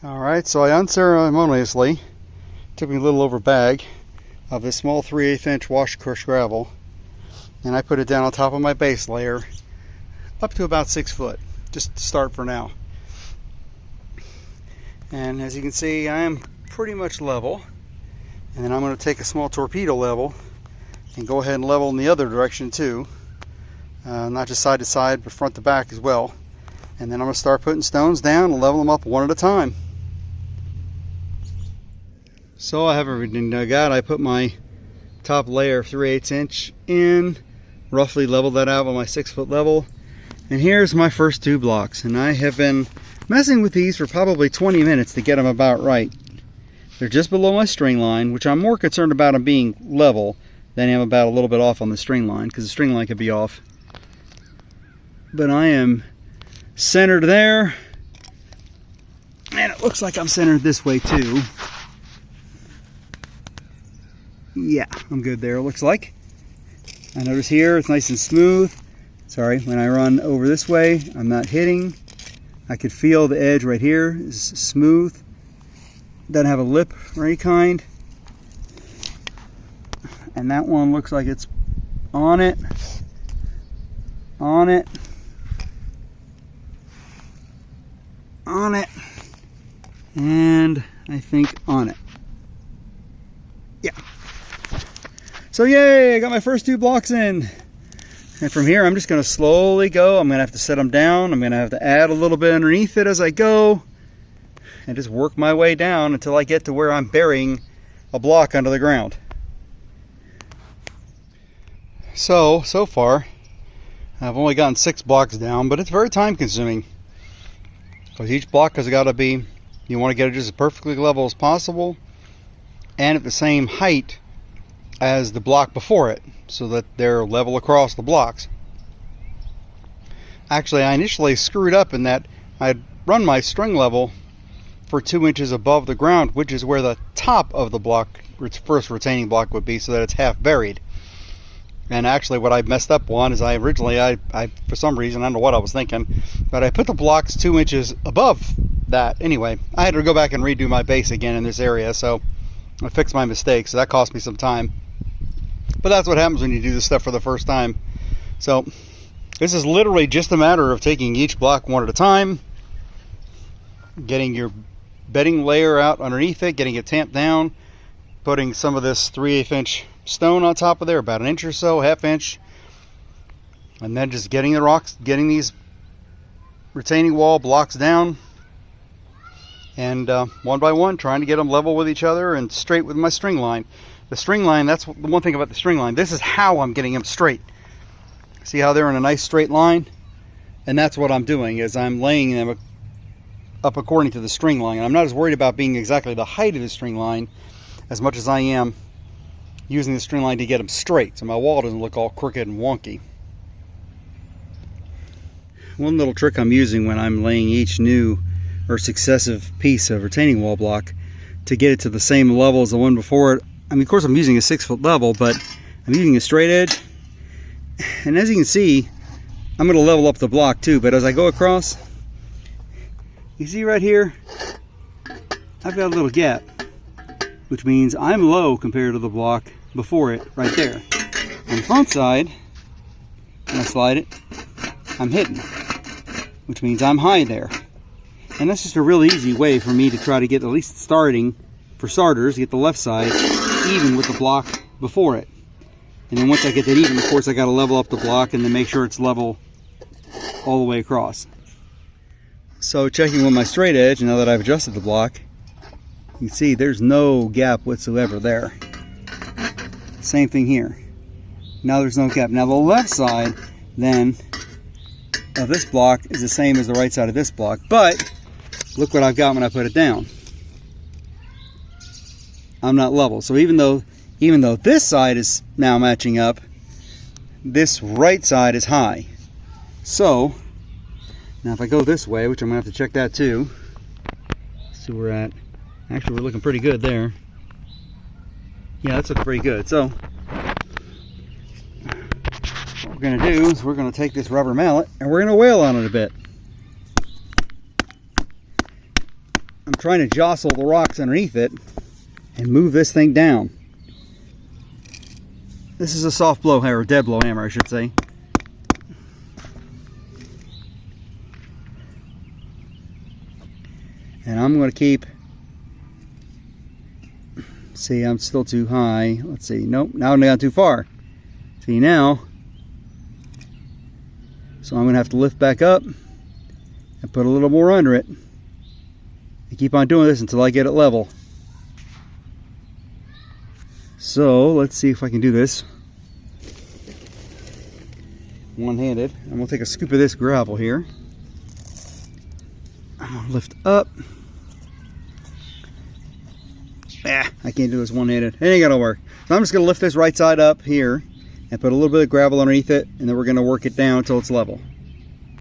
Alright, so I unceremoniously took me a little over bag of this small 3/8 inch wash crushed gravel, and I put it down on top of my base layer up to about 6 foot, just to start for now. And as you can see, I am pretty much level, and then I'm going to take a small torpedo level and go ahead and level in the other direction too, not just side to side but front to back as well. And then I'm going to start putting stones down and level them up one at a time. So I have everything dug out. I put my top layer of 3/8 inch in, roughly leveled that out with my 6 foot level, and here's my first 2 blocks. And I have been messing with these for probably 20 minutes to get them about right. They're just below my string line, which I'm more concerned about them being level than I am about a little bit off on the string line, because the string line could be off. But I am centered there, and it looks like I'm centered this way too. Yeah, I'm good there, it looks like. I notice here it's nice and smooth. Sorry, when I run over this way, I'm not hitting. I could feel the edge right here is smooth. Doesn't have a lip or any kind. And that one looks like it's on it, on it, on it, and I think on it. Yeah. So yay, I got my first 2 blocks in. And from here, I'm just going to slowly go. I'm going to have to set them down. I'm going to have to add a little bit underneath it as I go, and just work my way down until I get to where I'm burying a block under the ground. So far, I've only gotten 6 blocks down, but it's very time consuming. Because each block has got to be, you want to get it just as perfectly level as possible, and at the same height as the block before it, so that they're level across the blocks. Actually, I initially screwed up in that I'd run my string level for 2 inches above the ground, which is where the top of the block, first retaining block, would be, so that it's half buried. And actually what I messed up on is I for some reason, I don't know what I was thinking, but I put the blocks 2 inches above that. Anyway, I had to go back and redo my base again in this area, so I fixed my mistake, so that cost me some time. But that's what happens when you do this stuff for the first time. So this is literally just a matter of taking each block one at a time, getting your bedding layer out underneath it, getting it tamped down, putting some of this 3/8 inch stone on top of there, about 1 inch or so, ½ inch, and then just getting the rocks, getting these retaining wall blocks down, and one by one trying to get them level with each other and straight with my string line. The string line, that's the one thing about the string line, this is how I'm getting them straight. See how they're in a nice straight line? And that's what I'm doing, is I'm laying them up according to the string line. And I'm not as worried about being exactly the height of the string line as much as I am using the string line to get them straight, so my wall doesn't look all crooked and wonky. One little trick I'm using when I'm laying each new or successive piece of retaining wall block to get it to the same level as the one before it, I mean, of course I'm using a 6 foot level, but I'm using a straight edge. And as you can see, I'm going to level up the block too, but as I go across, you see right here, I've got a little gap, which means I'm low compared to the block before it right there. On the front side, when I slide it, I'm hitting, which means I'm high there. And that's just a real easy way for me to try to get, at least starting, for starters, get the left side even with the block before it. And then once I get that even, of course, I got to level up the block and then make sure it's level all the way across. So checking with my straight edge, now that I've adjusted the block, you can see there's no gap whatsoever there. Same thing here. Now there's no gap. Now the left side then of this block is the same as the right side of this block, but look what I've got when I put it down. I'm not level. So even though this side is now matching up, this right side is high. So now if I go this way, which I'm gonna have to check that too, see where we're at. Actually, we're looking pretty good there. Yeah, that's looking pretty good. So what we're gonna do is we're gonna take this rubber mallet and we're gonna wail on it a bit. I'm trying to jostle the rocks underneath it and move this thing down. This is a soft blow hammer, or dead blow hammer, I should say. And I'm going to keep, see, I'm still too high. Let's see, nope, now I'm gone too far. See now, so I'm going to have to lift back up and put a little more under it. And keep on doing this until I get it level. So let's see if I can do this one-handed. I'm going to take a scoop of this gravel here. I'm going to lift up. I can't do this one-handed. It ain't gonna work. So I'm just gonna lift this right side up here and put a little bit of gravel underneath it, and then we're gonna work it down until it's level.